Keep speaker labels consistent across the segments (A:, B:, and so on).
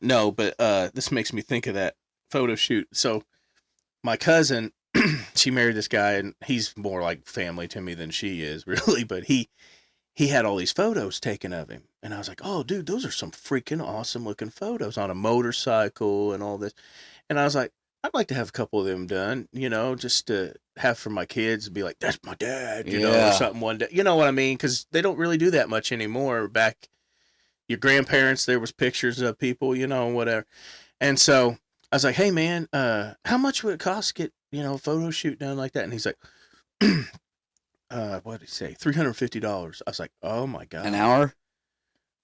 A: No, but this makes me think of that photo shoot. So my cousin, she married this guy, and he's more like family to me than she is, really. But he had all these photos taken of him, and I was like, "Oh, dude, those are some freaking awesome looking photos on a motorcycle and all this." And I was like, "I'd like to have a couple of them done, just to have for my kids, and be like, that's my dad, or
B: Yeah.
A: something one day. You know what I mean? Because they don't really do that much anymore. Back your grandparents, there was pictures of people, whatever. And so I was like, hey man, how much would it cost to get, a photo shoot done like that? And he's like, what did he say? $350. I was like, oh my
B: An
A: God.
B: hour?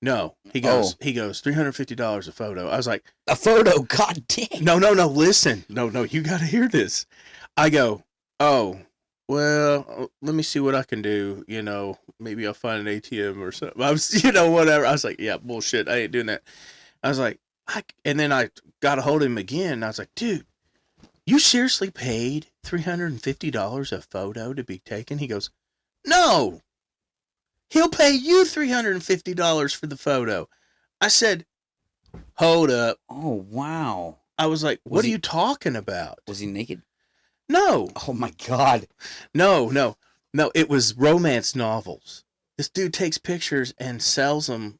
A: No. He
B: Oh,
A: goes, $350 a photo. I was like,
B: a photo. God dang.
A: no, listen. No, you gotta hear this. I go, oh, well, let me see what I can do. Maybe I'll find an ATM or something. I was, whatever. I was like, yeah, bullshit. I ain't doing that. I was like, and then I got a hold of him again. And I was like, dude, you seriously paid $350 a photo to be taken? He goes, no, he'll pay you $350 for the photo. I said, hold up.
B: Oh, wow.
A: I was like,
B: Was
A: what are
B: he
A: you talking about?
B: was he naked?
A: No,
B: Oh my God.
A: no. It was romance novels. This dude takes pictures and sells them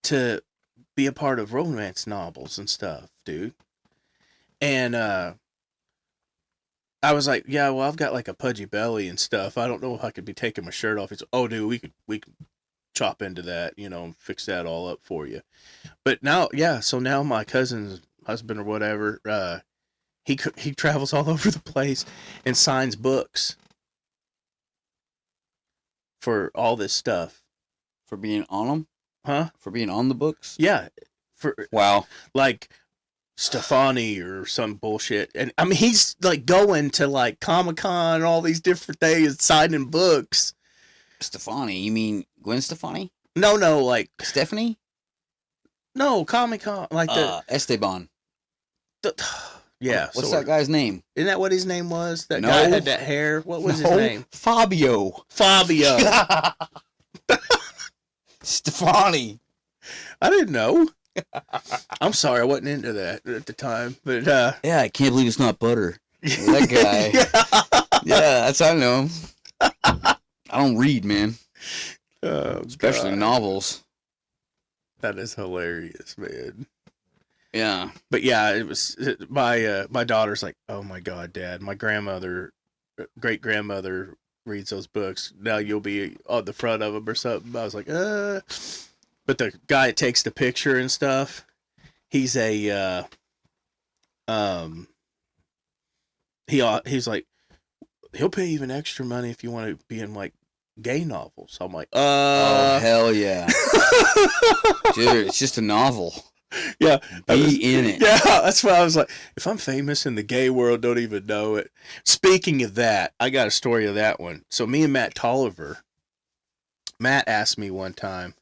A: to be a part of romance novels and stuff, dude. And I was like, yeah, well, I've got like a pudgy belly and stuff. I don't know if I could be taking my shirt off. He's, oh, dude, we could chop into that, and fix that all up for you. But now, yeah, so now my cousin's husband or whatever, he travels all over the place and signs books for all this stuff.
B: For being on them?
A: Huh?
B: For being on the books?
A: Yeah, for
B: Wow.
A: like Stefani or some bullshit. And I mean, he's like going to like Comic-Con and all these different things, signing books.
B: Stefani? You mean Gwen Stefani?
A: No, like
B: Stephanie?
A: no Comic-Con, like
B: Esteban.
A: the yeah.
B: What's
A: sort
B: that guy's name?
A: Isn't that what his name was? That
B: No.
A: guy had that hair. What was his
B: No,
A: name?
B: Fabio.
A: Fabio.
B: Stefani.
A: I didn't know. I'm sorry, I wasn't into that at the time, but
B: Yeah, I can't believe it's not butter. That guy. Yeah, that's how I know him. I don't read, man.
A: Oh,
B: Especially
A: God.
B: novels.
A: That is hilarious, man.
B: Yeah.
A: But yeah, it was my daughter's like, oh my God, Dad, my great grandmother reads those books. Now you'll be on the front of them or something. I was like, But the guy that takes the picture and stuff, he's a he's like, he'll pay even extra money if you want to be in like gay novels. I'm like,
B: Oh, hell yeah. Dude, it's just a novel.
A: yeah,
B: Be in it.
A: Yeah, that's why I was like, if I'm famous in the gay world, don't even know it. Speaking of that, I got a story of that one. So me and Matt Tolliver, Matt asked me one time,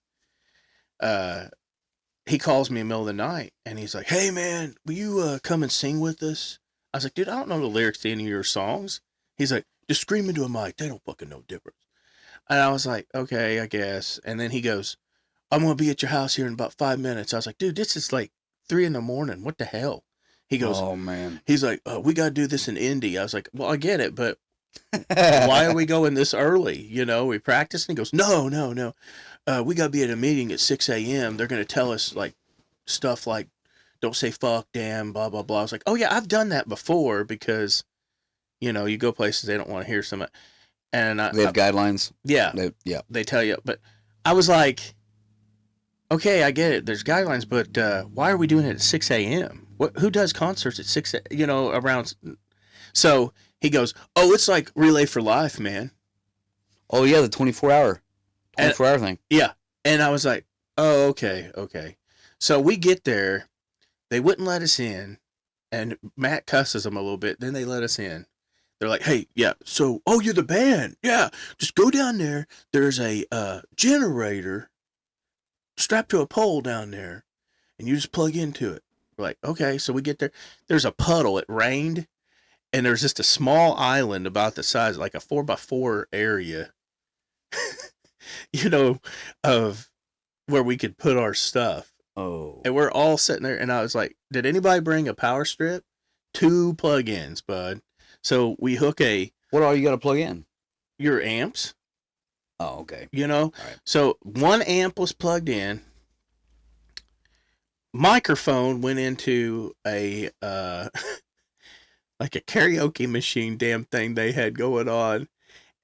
A: he calls me in the middle of the night and he's like, hey man, will you come and sing with us? I was like, dude, I don't know the lyrics to any of your songs. He's like, just scream into a mic. They don't fucking know difference. And I was like, okay, I guess. And then he goes, I'm going to be at your house here in about 5 minutes. I was like, dude, this is like 3 a.m. What the hell? He goes,
B: Oh, man.
A: he's like, we got to do this in Indy. I was like, well, I get it, but why are we going this early? We practice. And he goes, no. We got to be at a meeting at 6 a.m. They're going to tell us like stuff like, don't say fuck, damn, blah, blah, blah. I was like, oh yeah, I've done that before because, you go places they don't want to hear something. And
B: They have guidelines.
A: yeah,
B: Yeah.
A: they tell you. But I was like, okay, I get it. There's guidelines, but why are we doing it at 6 a.m.? Who does concerts at 6, around? So he goes, oh, it's like Relay for Life, man.
B: Oh, yeah, the 24-hour thing.
A: Yeah. And I was like, oh, okay. So we get there. They wouldn't let us in. And Matt cusses them a little bit. Then they let us in. They're like, hey, yeah, so, oh, you're the band. Yeah, just go down there. There's a generator strapped to a pole down there. And you just plug into it. We're like, okay. So we get there. There's a puddle. It rained. And there's just a small island about the size, like a 4x4 area, of where we could put our stuff.
B: Oh.
A: And we're all sitting there, and I was like, "Did anybody bring a power strip?" 2 plug-ins, bud. So we hook
B: What all you got to plug in?
A: your amps.
B: Oh, okay.
A: You know,
B: All right.
A: so 1 amp was plugged in. Microphone went into a like a karaoke machine, damn thing they had going on,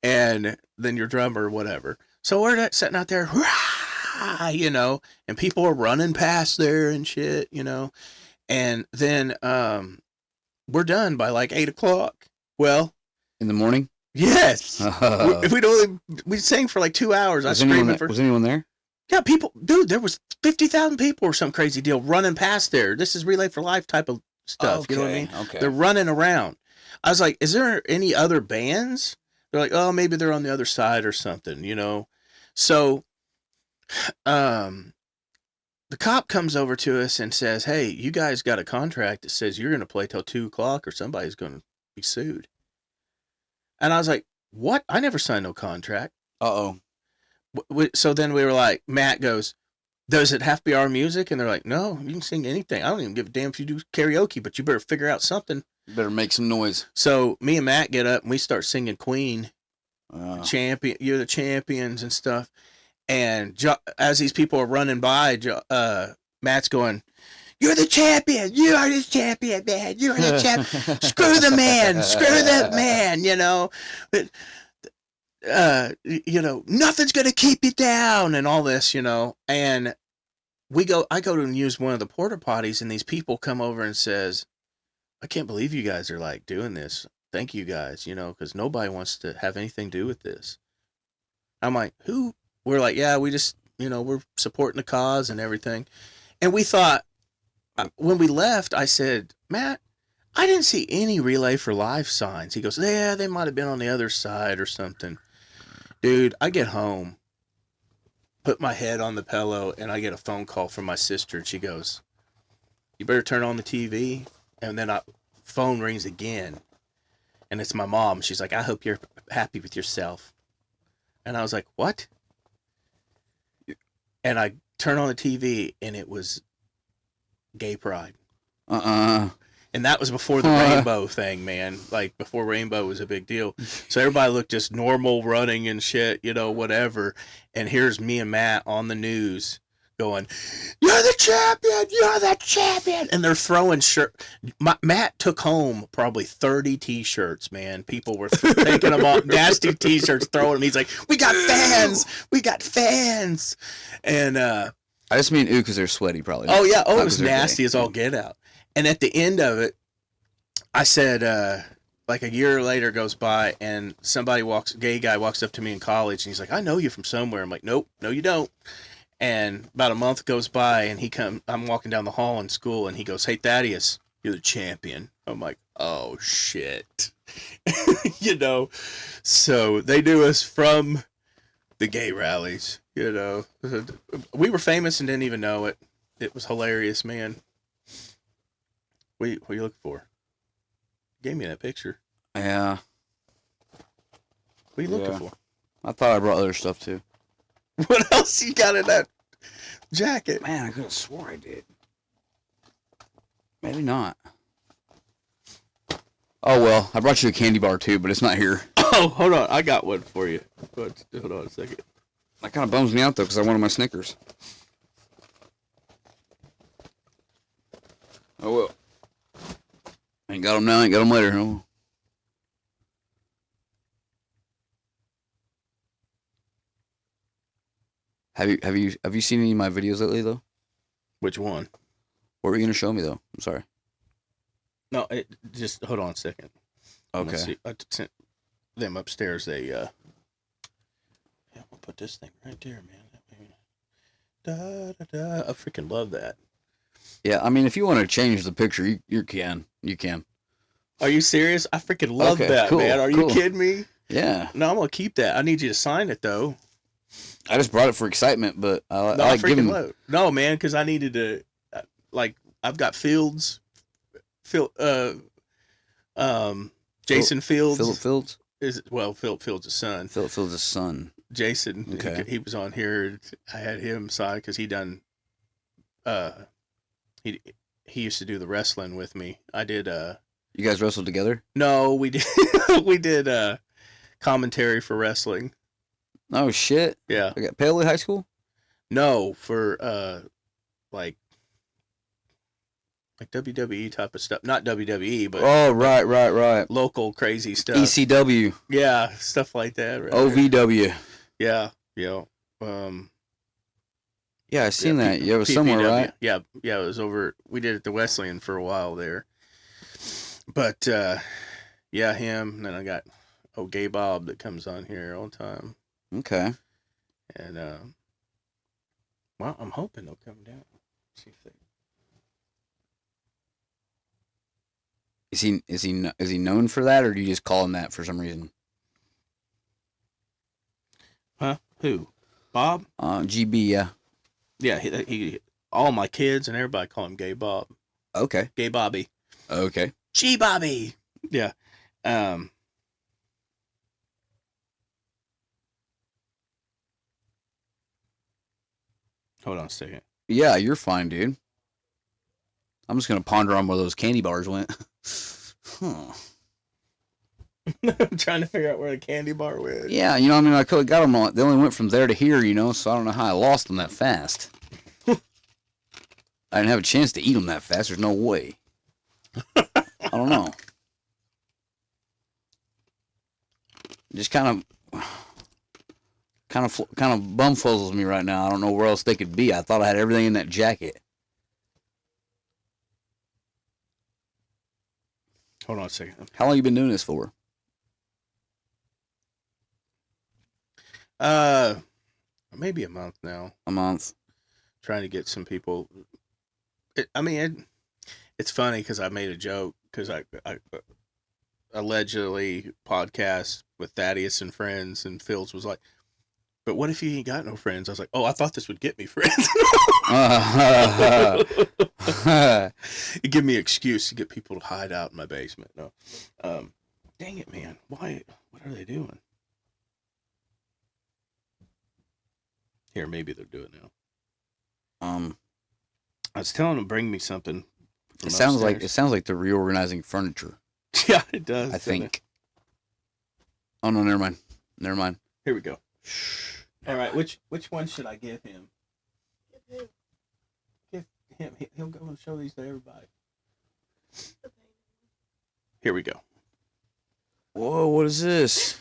A: and then your drummer, whatever. So we're sitting out there, you know, and people are running past there and shit, you know, and then we're done by like 8 o'clock. Well,
B: In the morning?
A: yes. If we sang for like 2 hours, I was screaming for.
B: Was anyone there?
A: Yeah, people, dude, there was 50,000 people or some crazy deal running past there. This is Relay for Life type of stuff.
B: Okay,
A: You know what I mean?
B: okay.
A: They're running around. I was like, is there any other bands? They're like, oh, maybe they're on the other side or something, you know? So, the cop comes over to us and says, hey, you guys got a contract that says you're going to play till 2 o'clock or somebody's going to be sued. And I was like, what? I never signed no contract.
B: Uh-oh.
A: So then we were like, Matt goes, does it have to be our music? And they're like, no, you can sing anything. I don't even give a damn if you do karaoke, but you better figure out something.
B: Better make some noise.
A: So me and Matt get up and we start singing Queen, Champion, You're the Champions and stuff. And as these people are running by, Matt's going, you're the champion. You are the champion, man. You are the champion. Screw the man. Screw that man, you know. But, you know, nothing's going to keep you down and all this, you know. And I go to use one of the porta potties and these people come over and says, I can't believe you guys are like doing this. Thank you guys, you know, because nobody wants to have anything to do with this. I'm like, who? We're like, yeah, we just, you know, we're supporting the cause and everything. And we thought, when we left, I said, Matt, I didn't see any Relay for Life signs. He goes, yeah, they might have been on the other side or something. Dude, I get home, put my head on the pillow, and I get a phone call from my sister. And she goes, you better turn on the TV. And then phone rings again. And it's my mom. She's like, I hope you're happy with yourself. And I was like, what? And I turn on the TV, and it was Gay Pride. And that was before the rainbow thing, man. Like, before rainbow was a big deal. So everybody looked just normal, running and shit, you know, whatever. And here's me and Matt on the news going, you're the champion! You're the champion! And they're throwing Matt took home probably 30 T-shirts, man. People were taking them off, nasty T-shirts, throwing them. He's like, we got fans! We got fans! And,
B: I just mean ooh because they're sweaty, probably.
A: Oh, yeah. Oh, it was nasty as all get out. And at the end of it, I said, like a year later goes by, and gay guy walks up to me in college, and he's like, I know you from somewhere. I'm like, nope, no, you don't. And about a month goes by, and I'm walking down the hall in school, and he goes, hey, Thaddeus, you're the champion. I'm like, oh, shit. You know, so they knew us from the gay rallies, you know. We were famous and didn't even know it. It was hilarious, man. What are you looking for? Gave me that picture.
B: Yeah.
A: What are you looking for?
B: I thought I brought other stuff too.
A: What else you got in that jacket?
B: Man, I could have swore I did. Maybe not. Oh well, I brought you a candy bar too, but it's not here.
A: Oh, hold on, I got one for you. Hold on a second.
B: That kind of bums me out though, because I wanted my Snickers. Oh well. Ain't got them now, ain't got them later. Oh. Have you seen any of my videos lately though?
A: Which one?
B: What were you gonna show me though? I'm sorry.
A: No, just hold on a second.
B: Okay.
A: See. I sent them upstairs. Yeah, we'll put this thing right there, man. Da da da. I freaking love that.
B: Yeah, I mean, if you want to change the picture, you can. You can.
A: Are you serious? I freaking love that,
B: cool,
A: man. Are you kidding me?
B: Yeah.
A: No, I'm gonna keep that. I need you to sign it though.
B: I just brought it for excitement, but I like giving.
A: No, man, because I needed to. I've got Fields. Jason Fields.
B: Philip Fields.
A: Philip Fields' son.
B: Philip Fields' son.
A: Jason.
B: Okay.
A: He was on here. I had him sign because he done He he used to do the wrestling with me. I did
B: You guys wrestled together?
A: no, we did we did commentary for wrestling.
B: Oh shit!
A: Yeah.
B: I got Paley High School.
A: No, for like WWE type of stuff. Not WWE, but
B: Oh right.
A: local crazy stuff.
B: ECW,
A: Yeah, stuff like that. Right there.
B: OVW.
A: Yeah, yeah. Um,
B: Yeah, I seen
A: yeah,
B: that. Yeah, it was somewhere,
A: PPW.
B: right?
A: Yeah, yeah. It was over. We did it at the Wesleyan for a while there. But yeah, him. And then I got Gay Bob that comes on here all the time.
B: Okay.
A: And well, I'm hoping they'll come down. See if they.
B: Is he known for that, or do you just call him that for some reason?
A: Huh? Who? Bob?
B: GB, yeah.
A: Yeah, he all my kids and everybody call him Gay Bob.
B: Okay.
A: Gay Bobby.
B: Okay.
A: G Bobby. Yeah. Hold on a second.
B: Yeah, you're fine, dude. I'm just gonna ponder on where those candy bars went. Huh.
A: I'm trying to figure out where the candy bar went.
B: Yeah, you know, I mean, I could have got them all. They only went from there to here, you know, so I don't know how I lost them that fast. I didn't have a chance to eat them that fast. There's no way. I don't know. Just kind of bumfuzzles me right now. I don't know where else they could be. I thought I had everything in that jacket.
A: Hold on a second.
B: How long you been doing this for?
A: Maybe a month now.
B: A month.
A: Trying to get some people. It's funny because I made a joke because I allegedly podcast with Thaddeus and friends, and Phil's was like, "But what if you ain't got no friends?" I was like, "Oh, I thought this would get me friends." It give me an excuse to get people to hide out in my basement. No, dang it, man! Why? What are they doing? Here, maybe they're doing it now. I was telling them bring me something.
B: It sounds like they're reorganizing furniture.
A: Yeah, it does.
B: I think. Oh no, never mind.
A: Here we go. All right, which one should I give him? Give him. He'll go and show these to everybody. Here we go.
B: Whoa, what is this?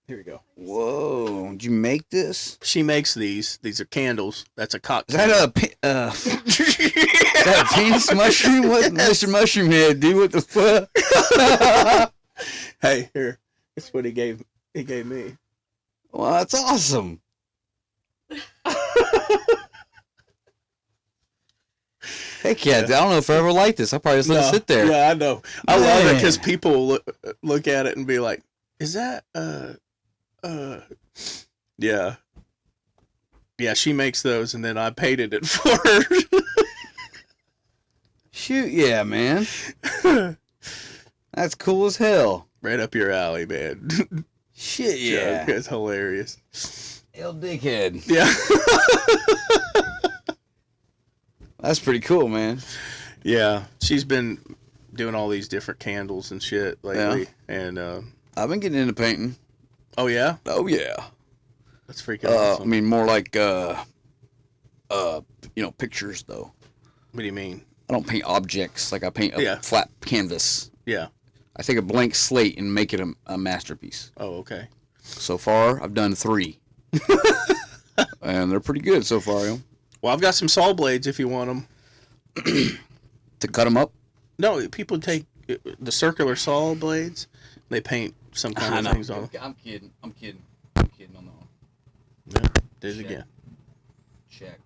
A: Here we go.
B: Whoa, did you make this?
A: She makes these. These are candles. That's a
B: Is
A: cocktail.
B: that is that a penis mushroom? What, Mr. Mushroom Head, dude? What the fuck?
A: Hey, here. That's what he gave me.
B: Well, that's awesome. Heck yeah, I don't know if I ever liked this. I'll probably just let it sit there.
A: Yeah, I know. I love it because people look at it and be like, "Is that yeah." Yeah, she makes those, and then I painted it for her.
B: Shoot, yeah, man. That's cool as hell.
A: Right up your alley, man.
B: Shit, yeah.
A: It's hilarious.
B: Hell, dickhead.
A: Yeah.
B: That's pretty cool, man.
A: Yeah, she's been doing all these different candles and shit lately, and
B: I've been getting into painting.
A: oh yeah,
B: Oh yeah.
A: that's freaking awesome.
B: I mean, more like pictures though.
A: What do you mean?
B: I don't paint objects like I paint a flat canvas.
A: Yeah.
B: I take a blank slate and make it a masterpiece.
A: Oh, okay.
B: So far, I've done 3. And they're pretty good so far,
A: Well, I've got some saw blades if you want them.
B: To cut them up?
A: No, people take the circular saw blades. They paint some kind of things on them.
B: I'm kidding on that one.
A: Yeah, did it again.
B: Check.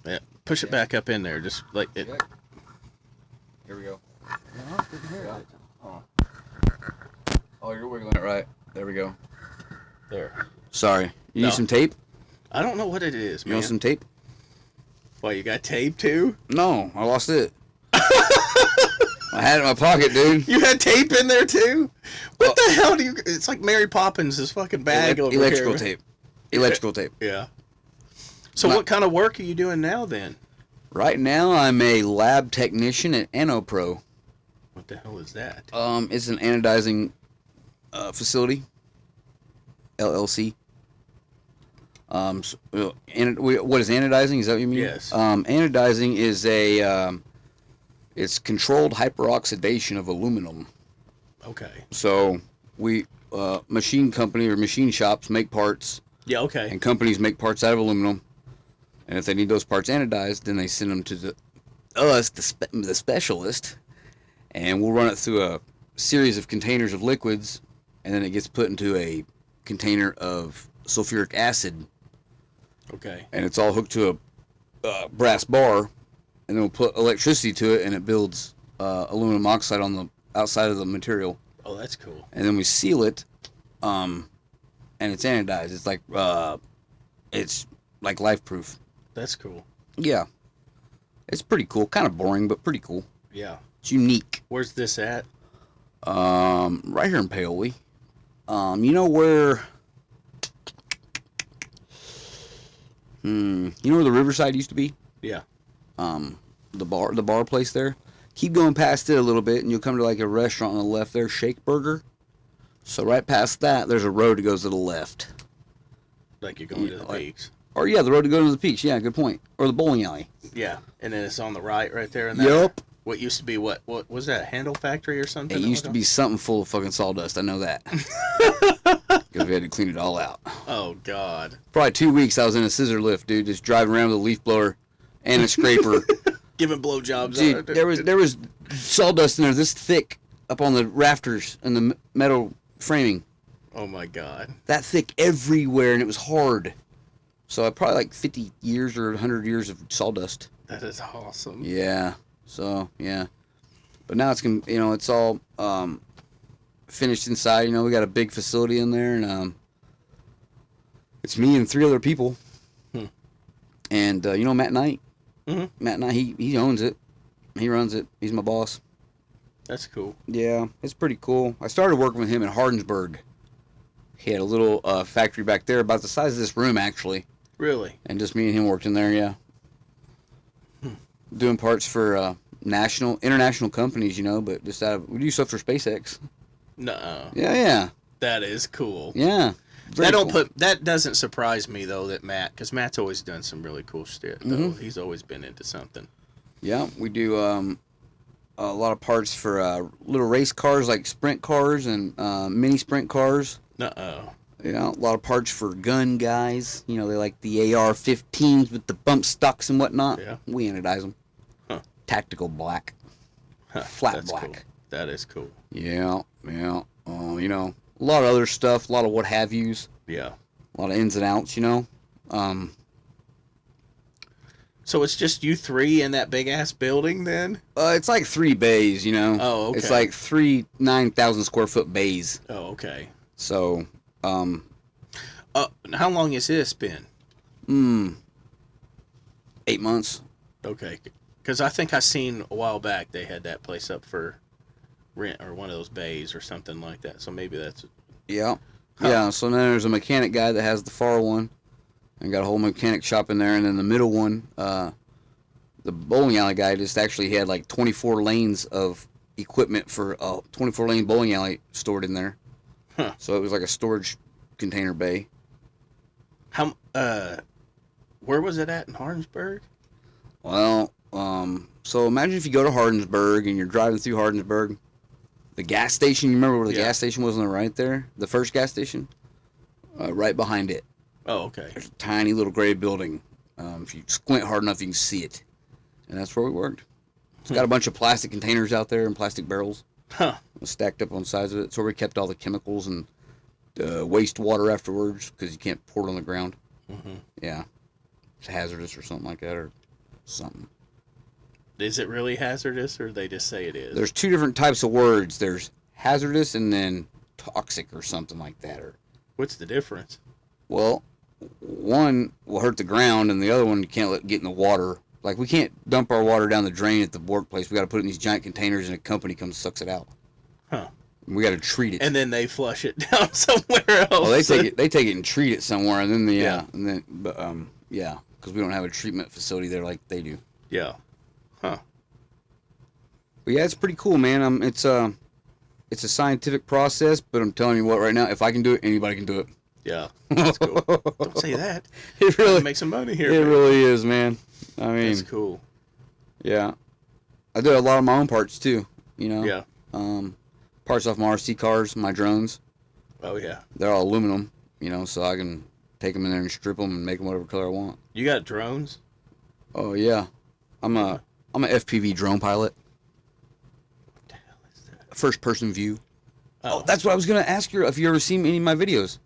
A: Yeah, push it back up in there, just like it.
B: Check. Here we go.
A: No, I didn't hear it.
B: Oh, you're wiggling it right. There we go.
A: There.
B: Sorry. You need some tape?
A: I don't know what it is,
B: You
A: man.
B: want some tape?
A: Why, you got tape too?
B: No, I lost it. I had it in my pocket, dude.
A: You had tape in there too? What the hell do you... It's like Mary Poppins' fucking bag over
B: electrical
A: here.
B: tape. Electrical tape.
A: Yeah. So what kind of work are you doing now then?
B: Right now, I'm a lab technician at AnnoPro.
A: What the hell is that?
B: It's an anodizing facility, LLC. What is anodizing? Is that what you mean?
A: Yes.
B: Anodizing is it's controlled hyperoxidation of aluminum.
A: Okay.
B: So we machine company or machine shops make parts,
A: Yeah. Okay.
B: and companies make parts out of aluminum. And if they need those parts anodized, then they send them to the specialist, and we'll run it through a series of containers of liquids, and then it gets put into a container of sulfuric acid.
A: Okay.
B: And it's all hooked to a brass bar, and then we'll put electricity to it, and it builds aluminum oxide on the outside of the material.
A: Oh, that's cool.
B: And then we seal it, and it's anodized. It's like life proof.
A: That's cool.
B: Yeah, it's pretty cool. Kind of boring, but pretty cool.
A: Yeah.
B: It's unique.
A: Where's this at?
B: Right here in Paoli. You know where? You know where the Riverside used to be?
A: Yeah.
B: The bar place there. Keep going past it a little bit, and you'll come to like a restaurant on the left there, Shake Burger. So right past that, there's a road that goes to the left.
A: Like you're going to the peaks.
B: Or yeah, the road to go to the peaks. Yeah, good point. Or the bowling alley.
A: Yeah, and then it's on the right, right there. In that,
B: Yup.
A: What used to be what was that? Handle factory or something?
B: It used to be something full of fucking sawdust. I know that. Because we had to clean it all out.
A: Oh God.
B: Probably 2 weeks I was in a scissor lift, dude, just driving around with a leaf blower and a scraper.
A: Giving blowjobs.
B: Dude, there was sawdust in there this thick up on the rafters and the metal framing.
A: Oh my God.
B: That thick everywhere, and it was hard. So I probably like 50 years or 100 years of sawdust.
A: That is awesome.
B: Yeah. So yeah, but now it's all finished inside. We got a big facility in there, and it's me and 3 other people. And Matt Knight.
A: Mm-hmm.
B: Matt Knight, he owns it. He runs it. He's my boss.
A: That's cool.
B: Yeah, it's pretty cool. I started working with him in Hardinsburg. He had a little factory back there, about the size of this room, actually.
A: Really?
B: And just me and him worked in there, yeah. Doing parts for international companies, but just we do stuff for SpaceX.
A: No.
B: Yeah.
A: That is cool.
B: Yeah.
A: That doesn't surprise me though because Matt's always done some really cool shit though.
B: Mm-hmm.
A: He's always been into something.
B: Yeah, we do a lot of parts for little race cars like sprint cars and mini sprint cars.
A: Uh-oh.
B: Yeah, a lot of parts for gun guys. They like the AR-15s with the bump stocks and whatnot.
A: Yeah.
B: We anodize them.
A: Huh.
B: Tactical black.
A: Huh,
B: Flat black.
A: Cool. That is cool.
B: Yeah. A lot of other stuff, a lot of what have yous.
A: Yeah.
B: A lot of ins and outs,
A: So it's just you 3 in that big ass building then?
B: It's like 3 bays,
A: Oh, okay.
B: It's like 3 9,000 square foot bays.
A: Oh, okay.
B: So,
A: how long has this been?
B: 8 months.
A: Okay. Because I think I seen a while back they had that place up for rent or one of those bays or something like that. So maybe that's...
B: Yeah.
A: Huh.
B: Yeah, so then there's a mechanic guy that has the far one and got a whole mechanic shop in there. And then the middle one, the bowling alley guy he had like 24 lanes of equipment for a 24-lane bowling alley stored in there.
A: Huh.
B: So it was like a storage container bay.
A: Where was it at in Hardinsburg?
B: Well, so imagine if you go to Hardinsburg and you're driving through Hardinsburg. The gas station, you remember where the gas station was on the right there? The first gas station? Right behind it.
A: Oh, okay.
B: There's a tiny little gray building. If you squint hard enough, you can see it. And that's where we worked. It's got a bunch of plastic containers out there and plastic barrels.
A: Huh.
B: Stacked up on the sides of it. It's where we kept all the chemicals and wastewater afterwards because you can't pour it on the ground.
A: Mm-hmm.
B: Yeah. It's hazardous or something like that or something.
A: Is it really hazardous, or they just say it is?
B: There's 2 different types of words. There's hazardous and then toxic or something like that. Or
A: what's the difference?
B: Well, one will hurt the ground, and the other one you can't let get in the water. Like, we can't dump our water down the drain at the workplace. We got to put it in these giant containers, and a company comes and sucks it out.
A: Huh.
B: We got to treat it.
A: And then they flush it down somewhere else.
B: Well, they take it and treat it somewhere, and then because we don't have a treatment facility there like they do.
A: Yeah. Huh.
B: But yeah, it's pretty cool, man. It's a scientific process, but I'm telling you what, right now, if I can do it, anybody can do it.
A: Yeah. That's cool. Don't say that.
B: It
A: Trying to
B: really,
A: make some money here,
B: it
A: man.
B: really is, man. I
A: That's
B: mean,
A: cool.
B: yeah, I do a lot of my own parts too. You know,
A: Yeah.
B: parts off my RC cars, my drones.
A: Oh yeah.
B: They're all aluminum, you know, so I can take them in there and strip them and make them whatever color I want.
A: You got drones?
B: Oh yeah, I'm a I'm an FPV drone pilot,
A: What the hell is that?
B: first person view. Oh,
A: Oh
B: that's what I was gonna ask you if you ever seen any of my videos.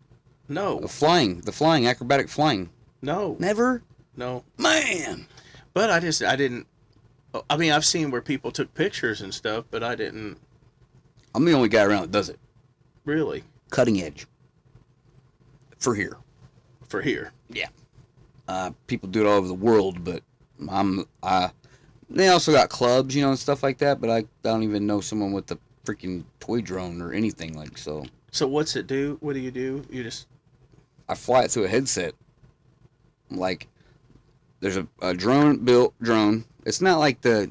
A: no,
B: The flying, acrobatic flying.
A: no,
B: Never,
A: no.
B: man.
A: But I didn't. I mean, I've seen where people took pictures and stuff, but I didn't
B: I'm the only guy around that does it.
A: really
B: Cutting edge. For here.
A: for here.
B: People do it all over the world, but they also got clubs, you know, and stuff like that. But I don't even know someone with a freaking toy drone or anything like so.
A: So what's it do? What do? You just
B: I fly it through a headset. Like there's a built drone. It's not like the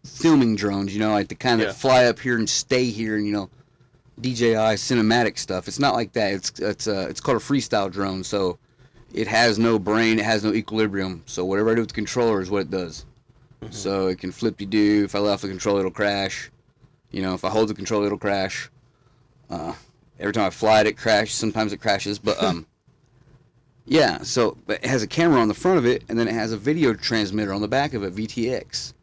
B: filming drones, you know, like the kind that fly up here and stay here and, you know, DJI cinematic stuff. It's not like that. It's called a freestyle drone. So it has no brain. It has no equilibrium. So whatever I do with the controller is what it does.
A: Mhm.
B: So it can flip-de-doo. If I let off the controller, it'll crash. You know, if I hold the controller, it'll crash. Every time I fly it crashes. Sometimes it crashes. But, yeah. So but it has a camera on the front of it, and then it has a video transmitter on the back of it, VTX.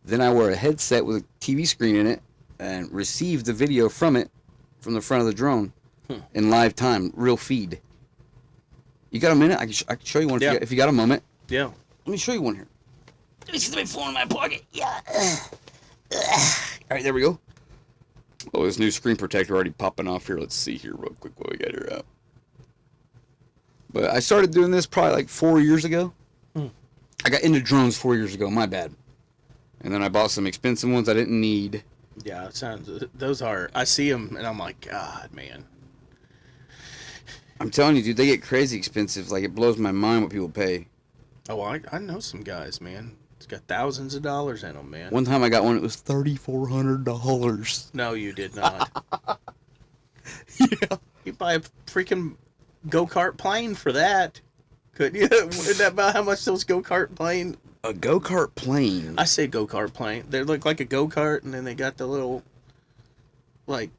B: Then I wear a headset with a TV screen in it and receive the video from it, from the front of the drone, in live time, real feed. You got a minute? I can show you one if you got a moment.
A: yeah.
B: Let me show you one here. Let me see my phone in my pocket. Yeah. All right, there we go. Oh, this new screen protector already popping off here. Let's see here real quick what we got here up. But I started doing this probably like 4 years ago. I got into drones 4 years ago. My bad. And then I bought some expensive ones I didn't need.
A: Yeah, it sounds. Those are. I see them, and I'm like, God, man.
B: I'm telling you, dude, they get crazy expensive. Like, it blows my mind what people pay.
A: Oh, I know some guys, man. It's got thousands of dollars in them, man.
B: One time I got one, it was $3,400.
A: No, you did not.
B: Yeah.
A: You buy a freaking go-kart plane for that. Couldn't you? Isn't that about how much those go-kart plane?
B: A go-kart plane?
A: I say go-kart plane. They look like a go-kart, and then they got the little, like...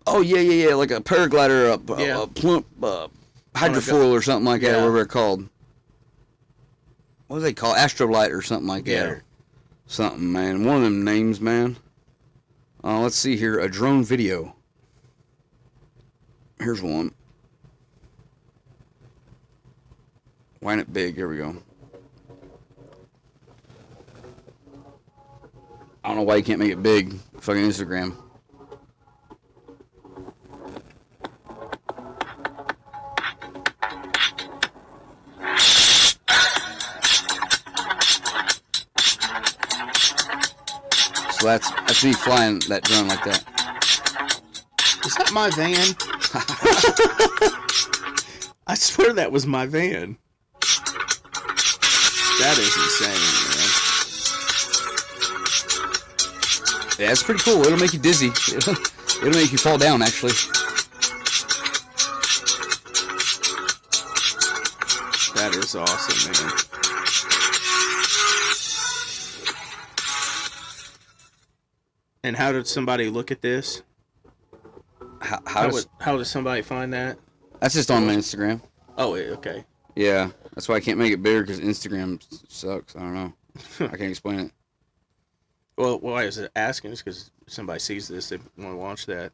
B: Oh, yeah, like a paraglider,
A: Yeah.
B: a plump, hydrofoil or something like that, whatever they're called. What do they call Astrolight or something like that?
A: Yeah.
B: Or something, man. One of them names, man. Let's see here. A drone video. Here's one. Wind it big. Here we go. I don't know why you can't make it big. Fucking Instagram. So that's me flying that drone like that.
A: Is that my van? I swear that was my van. That is insane, man.
B: Yeah, it's pretty cool. It'll make you dizzy. It'll make you fall down, actually.
A: That is awesome, man. And how did somebody look at this? How does somebody find that?
B: That's just on my Instagram.
A: Oh, okay.
B: Yeah, that's why I can't make it bigger, because Instagram sucks. I don't know. I can't explain it.
A: Well, why is it asking? Is because somebody sees this, they want to watch that.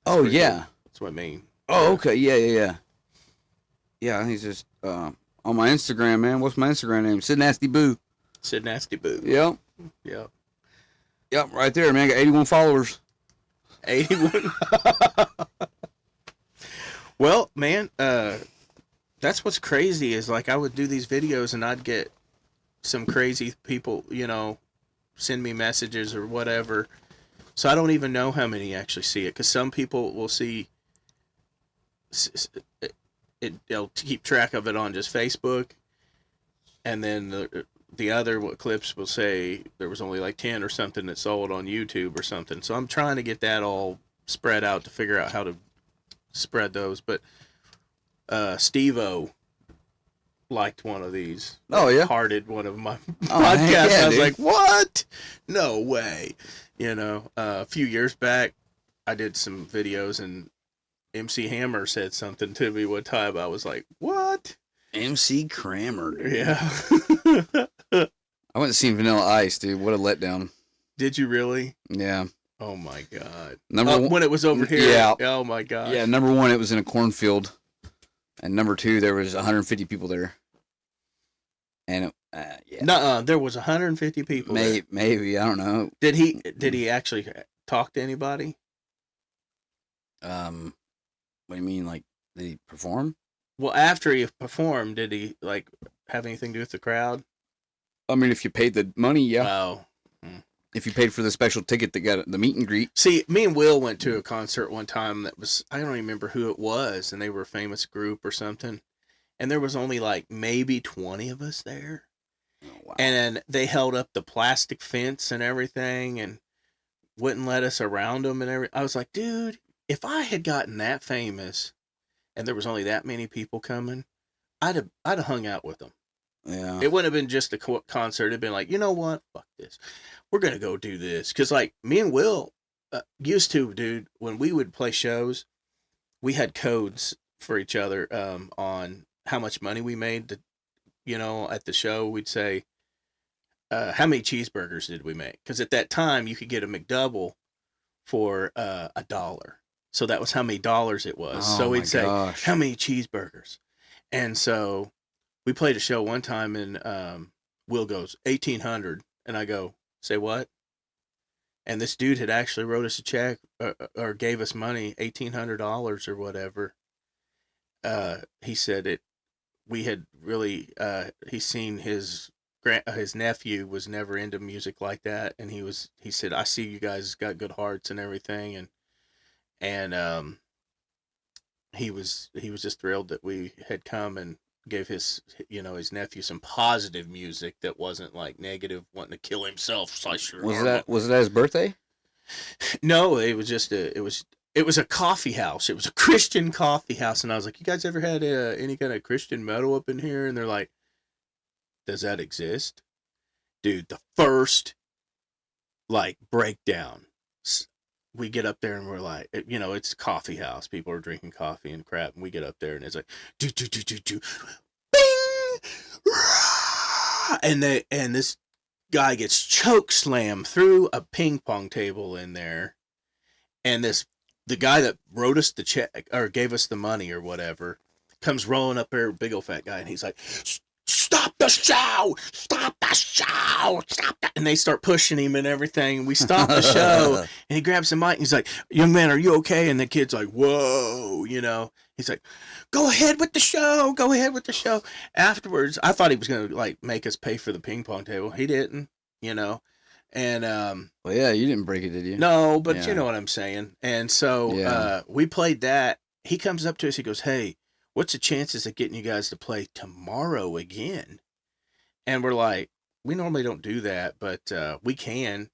B: Oh, yeah.
A: Cool. That's what I mean.
B: Oh, okay. Yeah. Yeah, he's just on my Instagram, man. What's my Instagram name? Sid Nasty Boo.
A: Sid Nasty Boo.
B: Yep. Yep, right there, man. Got 81 followers.
A: 81. Well, man, that's what's crazy is, like, I would do these videos and I'd get some crazy people, you know, send me messages or whatever. So I don't even know how many actually see it, because some people will see it, they'll keep track of it on just Facebook, and then the other clips will say there was only like 10 or something that sold on YouTube or something. So I'm trying to get that all spread out to figure out how to spread those. But Steve-O liked one of these.
B: Oh, yeah?
A: Hearted one of my
B: Oh, heck
A: podcasts.
B: yeah,
A: I was
B: dude.
A: like, what? No way. You know, a few years back, I did some videos and MC Hammer said something to me one time. I was like, what?
B: MC Kramer, dude.
A: Yeah.
B: I went to see Vanilla Ice, dude. What a letdown.
A: Did you really?
B: Yeah.
A: Oh my god.
B: Number one,
A: When it was over here.
B: Yeah.
A: Oh my gosh.
B: Yeah, number one, it was in a cornfield. And number two, there was 150 people there. And yeah.
A: Nuh-uh, there was 150 people.
B: Maybe, I don't know.
A: Did he actually talk to anybody?
B: What do you mean, like, did he perform?
A: Well, after he performed, did he like have anything to do with the crowd?
B: I mean, if you paid the money, yeah.
A: Oh.
B: If you paid for the special ticket that got the meet and greet.
A: See, me and Will went to a concert one time that was, I don't even remember who it was, and they were a famous group or something. And there was only like maybe 20 of us there.
B: Oh, wow.
A: And they held up the plastic fence and everything and wouldn't let us around them and everything. I was like, dude, if I had gotten that famous and there was only that many people coming, I'd have hung out with them.
B: Yeah.
A: It wouldn't have been just a concert. It'd been like, you know what? Fuck this. We're going to go do this. Because, like, me and Will used to, dude, when we would play shows, we had codes for each other on how much money we made. At the show, we'd say, how many cheeseburgers did we make? Because at that time, you could get a McDouble for $1. So that was how many dollars it was.
B: Oh,
A: so we'd
B: my
A: say,
B: gosh.
A: how many cheeseburgers? And so we played a show one time and Will goes, 1,800. And I go, say what? And this dude had actually wrote us a check or gave us money, $1,800 or whatever. He said it. We had really. He's seen his nephew was never into music like that, and he said, I see you guys got good hearts and everything, and he was just thrilled that we had come and gave his nephew some positive music that wasn't like negative, wanting to kill himself. So I sure
B: Was it his birthday?
A: No, it was just it was a coffee house. It was a Christian coffee house, and I was like, you guys ever had any kind of Christian metal up in here? And they're like, does that exist? Dude, the first like breakdown, we get up there and we're like, it's a coffee house. People are drinking coffee and crap, and we get up there and it's like, do do do do do, bing, rah! And this guy gets choke slammed through a ping pong table in there, and the guy that wrote us the check or gave us the money or whatever comes rolling up there, big old fat guy, and he's like, stop the show! Stop the show! Stop that! And they start pushing him and everything. And we stop the show, and he grabs the mic, and he's like, young man, are you okay? And the kid's like, whoa, He's like, go ahead with the show. Go ahead with the show. Afterwards, I thought he was going to, like, make us pay for the ping pong table. He didn't, And,
B: well, yeah, you didn't break it, did you?
A: no, but
B: Yeah.
A: you know what I'm saying. And so we played that. He comes up to us. He goes, hey, what's the chances of getting you guys to play tomorrow again? And we're like, we normally don't do that, but we can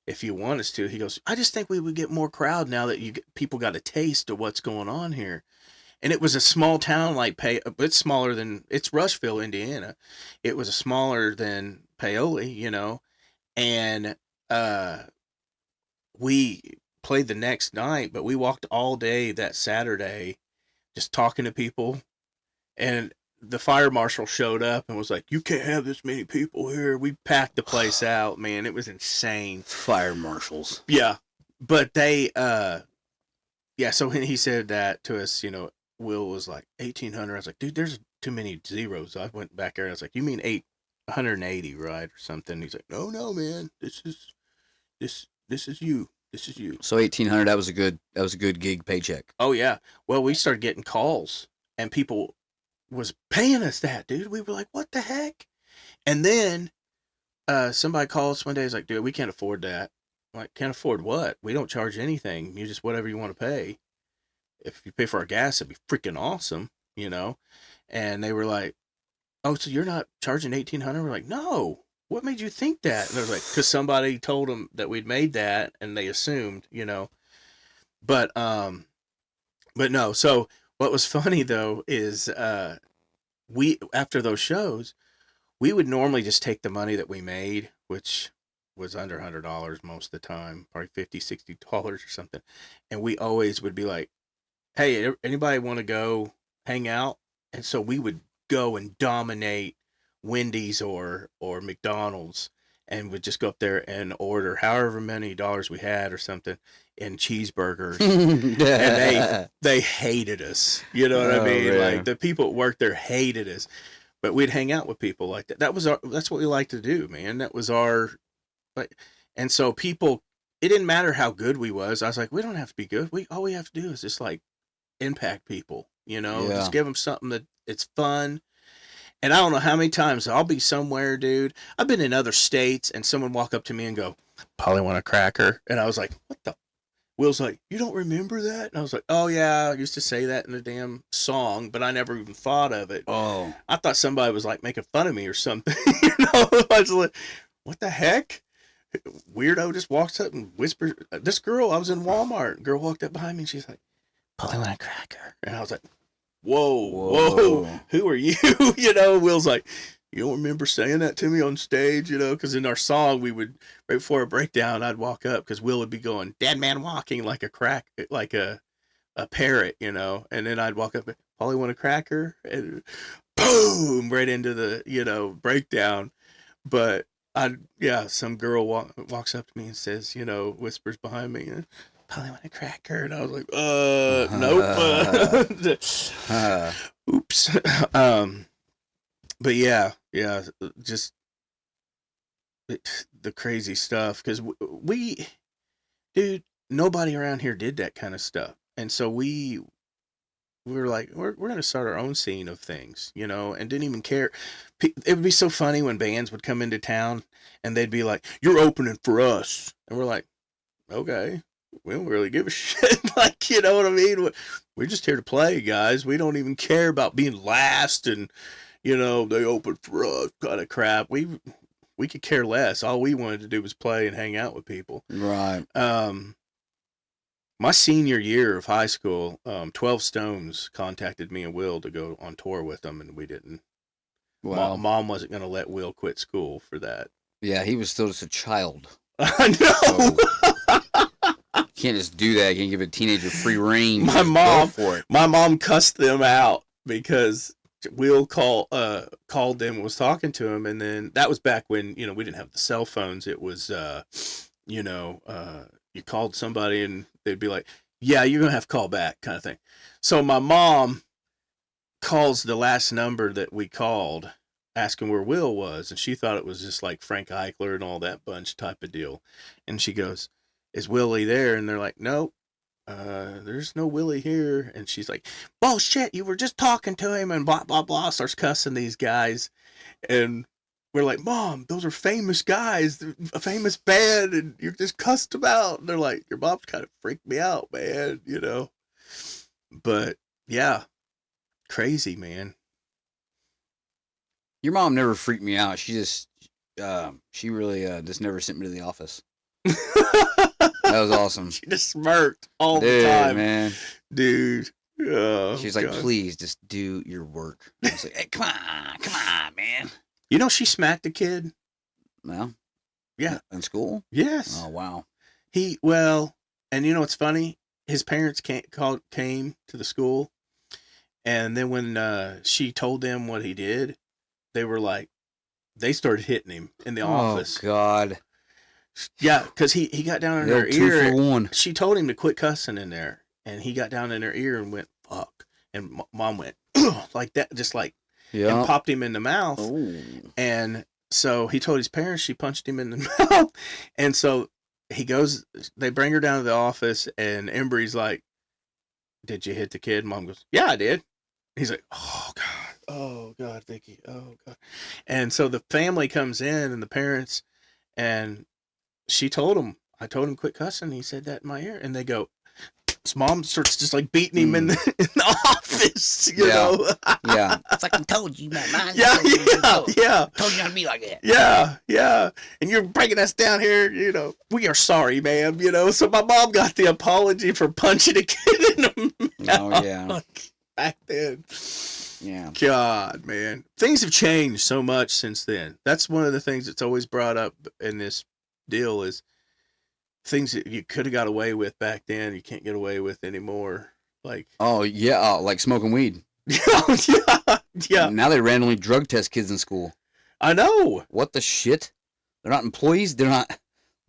A: if you want us to. He goes, I just think we would get more crowd now that people got a taste of what's going on here. And it was a small town like it's smaller than, it's Rushville, Indiana. It was smaller than Paoli, and we played the next night, but we walked all day that Saturday just talking to people, and the fire marshal showed up and was like, you can't have this many people here. We packed the place out, man. It was insane.
B: Fire marshals.
A: Yeah. But they so when he said that to us, Will was like 1,800. I was like, dude, there's too many zeros. I went back there. I was like, you mean 180, right, or something? He's like, no, man. This is you. This is you.
B: So 1,800. That was a good gig paycheck.
A: Oh yeah. Well, we started getting calls, and people was paying us that, dude. We were like, what the heck? And then somebody called us one day. He's like, dude, we can't afford that. I'm like, can't afford what? We don't charge anything. You just whatever you want to pay. If you pay for our gas, it'd be freaking awesome, And they were like, oh, so you're not charging 1,800? We're like, no, what made you think that? And they're like, because somebody told them that we'd made that, and they assumed, But but no. So what was funny though is we after those shows, we would normally just take the money that we made, which was under $100 most of the time, probably $50, $60 or something, and we always would be like, "Hey, anybody want to go hang out?" And so we would go and dominate Wendy's or McDonald's, and would just go up there and order however many dollars we had or something in cheeseburgers, and they hated us. You know what I
B: Oh
A: mean? Like
B: man.
A: the people at work there hated us, but we'd hang out with people like that. That's what we like to do, man. That was our like, and so people. It didn't matter how good we was. I was like, we don't have to be good. We all we have to do is just like impact people, just
B: Yeah.
A: give them something that it's fun. And I don't know how many times I'll be somewhere, dude. I've been in other states and someone walk up to me and go, "Polly want a cracker?" And I was like, "What the?" Will's like, "You don't remember that?" And I was like, "Oh yeah, I used to say that in a damn song, but I never even thought of it."
B: Oh.
A: I thought somebody was like making fun of me or something. I was like, "What the heck?" Weirdo just walks up and whispers. This girl, I was in Walmart. Girl walked up behind me and she's like, "Polly want a cracker?" And I was like, "Whoa, whoa,
B: Whoa.
A: who are you?" Will's like, "You don't remember saying that to me on stage?" Because in our song, we would, right before a breakdown, I'd walk up because Will would be going, "Dead man walking," like a parrot, and then I'd walk up, "Polly want a cracker?" And boom, right into the, breakdown. But yeah, some girl walks up to me and says, whispers behind me, "Polly want a cracker?" And I was like, nope. Oops. um, but yeah, just the crazy stuff because dude, nobody around here did that kind of stuff, and so we were like, we're gonna start our own scene of things, and didn't even care. It would be so funny when bands would come into town and they'd be like, "You're opening for us," and we're like, "Okay, we don't really give a shit." Like, you know what I mean? We're just here to play, guys. We don't even care about being last and they open for us kind of crap. We could care less. All we wanted to do was play and hang out with people.
B: Right.
A: My senior year of high school, 12 Stones contacted me and Will to go on tour with them, and we didn't.
B: Wow.
A: Mom wasn't going to let Will quit school for that.
B: Yeah, he was still just a child.
A: I
B: So
A: know.
B: you can't just do that. You can't give a teenager free reign.
A: my
B: Just go
A: mom,
B: for it.
A: my mom cussed them out because Will called them and was talking to him, and then that was back when we didn't have the cell phones. It was you called somebody and they'd be like, "Yeah, you're gonna have to call back," kind of thing. So my mom calls the last number that we called, asking where Will was, and she thought it was just like Frank Eichler and all that bunch type of deal. And she goes, "Is Willie there?" And they're like, "Nope. There's no Willie here." And she's like, "Bullshit, you were just talking to him," and blah blah blah, starts cussing these guys. And we're like, "Mom, those are famous guys, a famous band, and you just cussed them out." And they're like, "Your mom's kind of freaked me out, man. But yeah, crazy, man.
B: Your mom never freaked me out. She really just never sent me to the office. That was awesome.
A: She just smirked all the
B: Dude,
A: time,
B: man.
A: dude. Oh,
B: She's like,
A: God.
B: please just do your work. I was like, hey, come on, man.
A: She smacked a kid.
B: No?
A: Yeah.
B: In school?
A: Yes.
B: Oh, wow.
A: And what's funny? His parents came to the school, and then when she told them what he did, they were like, they started hitting him in the office.
B: Oh, God.
A: Yeah, because he got down in
B: The
A: her
B: old 2
A: ear.
B: for 1.
A: She told him to quit cussing in there, and he got down in her ear and went, "Fuck." And mom went, like that, just like, and
B: Yeah.
A: popped him in the mouth.
B: Oh.
A: And so he told his parents, she punched him in the mouth. And so they bring her down to the office, and Embry's like, "Did you hit the kid?" Mom goes, "Yeah, I did." He's like, "Oh, God. Oh, God, Vicky. Oh, God." And so the family comes in, and the parents, and I told him, quit cussing. He said that in my ear. And they go, his mom starts just like beating him in the office, you know?
B: Yeah.
C: I fucking told you, man.
A: Yeah.
C: Told you not to be like that.
A: Yeah. And you're bringing us down here, you know. We are sorry, ma'am, you know. So my mom got the apology for punching a kid in the mouth.
B: Oh, yeah.
A: Back then.
B: Yeah.
A: God, man. Things have changed so much since then. That's one of the things that's always brought up in this deal is things that you could have got away with back then, you can't get away with anymore. Like,
B: Oh, yeah. Like smoking weed.
A: yeah.
B: Now they randomly drug test kids in school.
A: I know.
B: What the shit? They're not employees. They're not.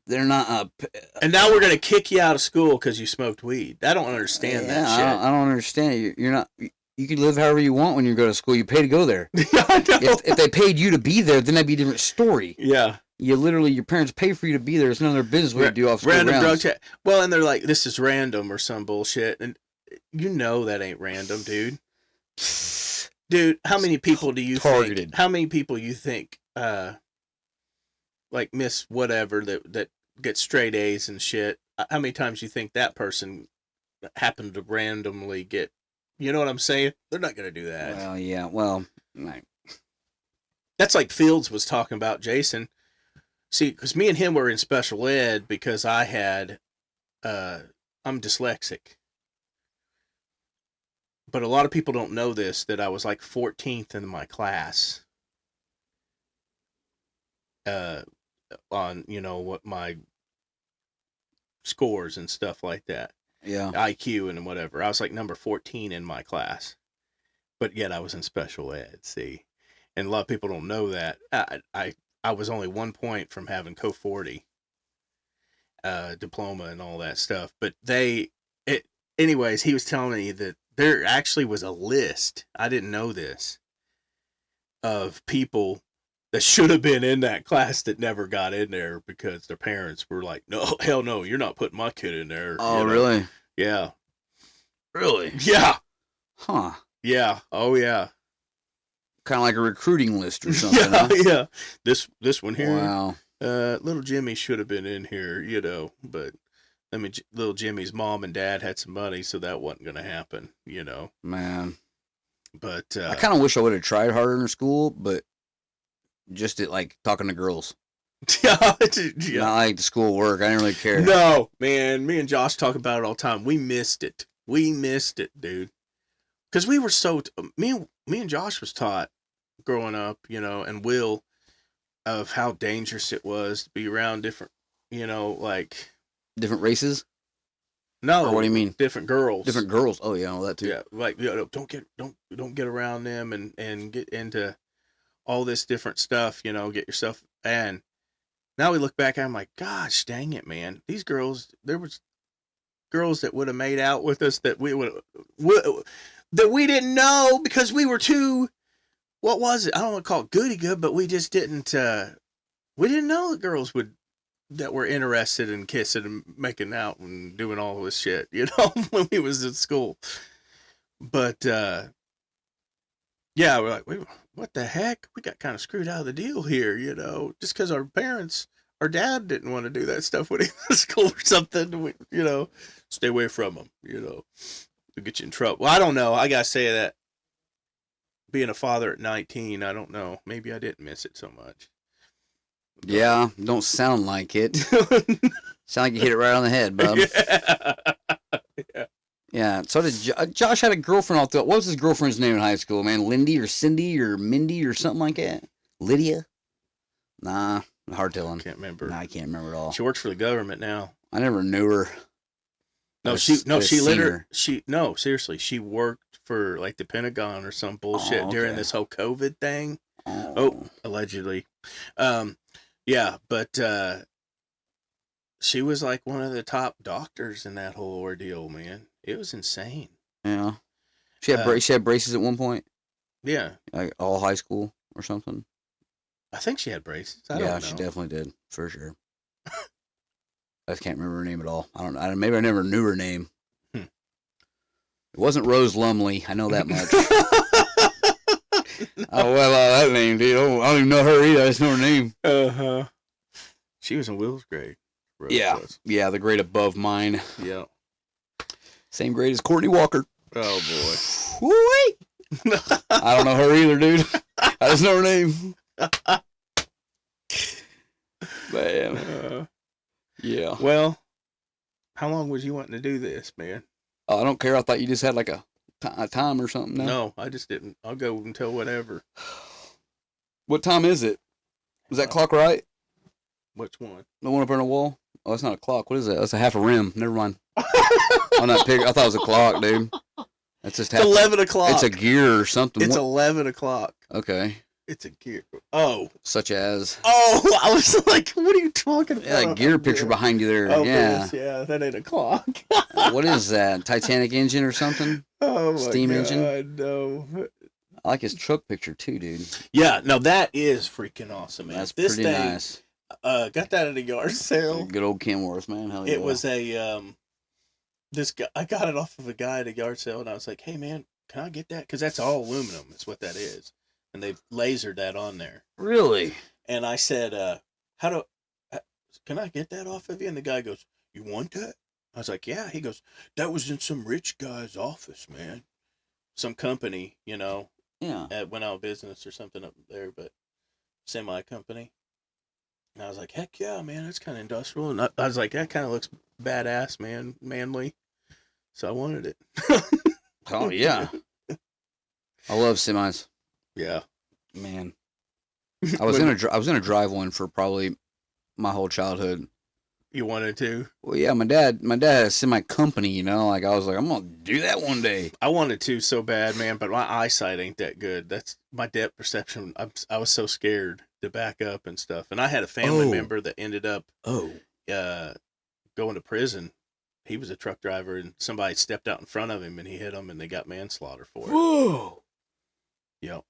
A: And now we're gonna kick you out of school because you smoked weed. I don't understand that shit.
B: I don't understand. You're not. You can live however you want when you go to school. You pay to go there.
A: Yeah, I know.
B: If they paid you to be there, then that'd be a different story.
A: Yeah.
B: Your parents pay for you to be there. It's none of their business what you do off school
A: random
B: grounds.
A: drug test. Well, and they're like, this is random or some bullshit, and you know that ain't random, dude. Dude, how many people do you
B: Targeted.
A: think? How many people you think, like Miss whatever that gets straight A's and shit? How many times you think that person happened to randomly get? You know what I'm saying? They're not gonna do that.
B: Well, yeah. Well, right.
A: That's like Fields was talking about Jason. See, because me and him were in special ed because I had, I'm dyslexic. But a lot of people don't know this, that I was like 14th in my class. On, you know, what my scores and stuff like that.
B: Yeah.
A: IQ and whatever. I was like number 14 in my class. But yet I was in special ed, see. And a lot of people don't know that. I was only 1 point from having Co-40 diploma and all that stuff. But anyways, he was telling me that there actually was a list, I didn't know this, of people that should have been in that class that never got in there because their parents were like, no, hell no, you're not putting my kid in there.
B: Oh,
A: you know?
B: really?
A: Yeah.
B: Really?
A: Yeah.
B: Huh.
A: Yeah. Oh, yeah.
B: Kind of like a recruiting list or something. Huh?
A: Yeah. This one here.
B: Wow.
A: Little Jimmy should have been in here, you know, but I mean, little Jimmy's mom and dad had some money, so that wasn't going to happen, you know.
B: Man.
A: But
B: I kind of wish I would have tried harder in school, but just at like talking to girls.
A: yeah.
B: Not like the school work. I didn't really care.
A: No, man. Me and Josh talk about it all the time. We missed it. We missed it, dude. Because we were so me and Josh was taught growing up, you know, and Will, of how dangerous it was to be around different, you know, like
B: Different races?
A: no.
B: Or what do you mean?
A: Different girls.
B: Different girls. Oh yeah, well that too.
A: Yeah, like, you know, don't get around them and get into all this different stuff, you know, get yourself. And now we look back, I'm like, gosh dang it, man, these girls, there was girls that would have made out with us that that we didn't know because we were too, what was it, I don't want to call it goody good, but we just didn't we didn't know that girls that were interested in kissing and making out and doing all this shit, you know, when we was in school. But yeah, we're like, what the heck? We got kind of screwed out of the deal here, you know, just because our dad didn't want to do that stuff when he was in school or something. We, you know, stay away from him, you know, it'll get you in trouble. Well, I don't know. I got to say that being a father at 19, I don't know. Maybe I didn't miss it so much.
B: Yeah, don't sound like it. Sound like you hit it right on the head, bub.
A: Yeah.
B: Yeah, so did Josh had a girlfriend all through. What was his girlfriend's name in high school, man? Lindy or Cindy or Mindy or something like that? Lydia? Nah, hard telling.
A: Can't remember.
B: Nah, I can't remember at all.
A: She works for the government now.
B: I never knew her.
A: Seriously, she worked for like the Pentagon or some bullshit
B: Oh,
A: during
B: okay.
A: this whole COVID thing.
B: Oh,
A: Allegedly. Yeah, but she was like one of the top doctors in that whole ordeal, man. It was insane.
B: yeah. She had braces at one point,
A: Yeah,
B: like all high school or something.
A: I think she had braces. I don't
B: Yeah,
A: know.
B: she definitely did for sure. I just can't remember her name at all. I don't know. Maybe I never knew her name. It wasn't Rose Lumley. I know that much. Oh, well, that name, dude. I don't even know her either. I just know her name.
A: Uh-huh. She was in Will's grade. Rose
B: Yeah.
A: was.
B: Yeah, the grade above mine.
A: Yeah.
B: Same grade as Courtney Walker.
A: Oh, boy.
B: Woo-wee! I don't know her either, dude. I just know her name. Man. Yeah.
A: Well, how long was you wanting to do this, man?
B: Oh, I don't care. I thought you just had like a time or something.
A: No, I just didn't. I'll go until whatever.
B: What time is it? Was that clock right?
A: Which one?
B: The one up on the wall? Oh, that's not a clock. What is that? That's a half a rim. Never mind. On that picture, I thought it was a clock, dude. That's just half.
A: It's 11 o'clock.
B: It's a gear or something.
A: It's
B: What?
A: 11 o'clock.
B: Okay.
A: It's a gear. Oh.
B: Such as.
A: Oh, I was like, what are you talking about?
B: Yeah, that gear picture behind you there.
A: Oh,
B: yeah.
A: Yes, yeah, that ain't a clock.
B: What is that? Titanic engine or something?
A: Oh, my
B: Steam
A: God,
B: engine?
A: No.
B: I like his truck picture too, dude.
A: Yeah, no, that is freaking awesome, man.
B: That's
A: This
B: pretty
A: thing,
B: nice.
A: got that at a yard sale.
B: Good old Kenworth, man. Hell yeah.
A: It was a this guy. I got it off of a guy at a yard sale, and I was like, "Hey, man, can I get that? Because that's all aluminum. Is what that is." And they've lasered that on there.
B: Really?
A: And I said, can I get that off of you?" And the guy goes, "You want that?" I was like, "Yeah." He goes, "That was in some rich guy's office, man. Some company, you know,
B: Yeah.
A: went out of business or something up there, but semi company." And I was like, "Heck yeah, man, that's kind of industrial." And I was like, "That kind of looks badass, man, manly." So I wanted it.
B: Oh yeah. I love semis.
A: Yeah.
B: Man. I was gonna drive one for probably my whole childhood.
A: You wanted to?
B: Well, yeah, my dad had a semi company, you know. Like I was like, I'm gonna do that one day.
A: I wanted to so bad, man, but my eyesight ain't that good. That's my depth perception. I was so scared to back up and stuff. And I had a family member that ended up going to prison. He was a truck driver, and somebody stepped out in front of him, and he hit him, and they got manslaughter for it.
B: Whoa.
A: Yep.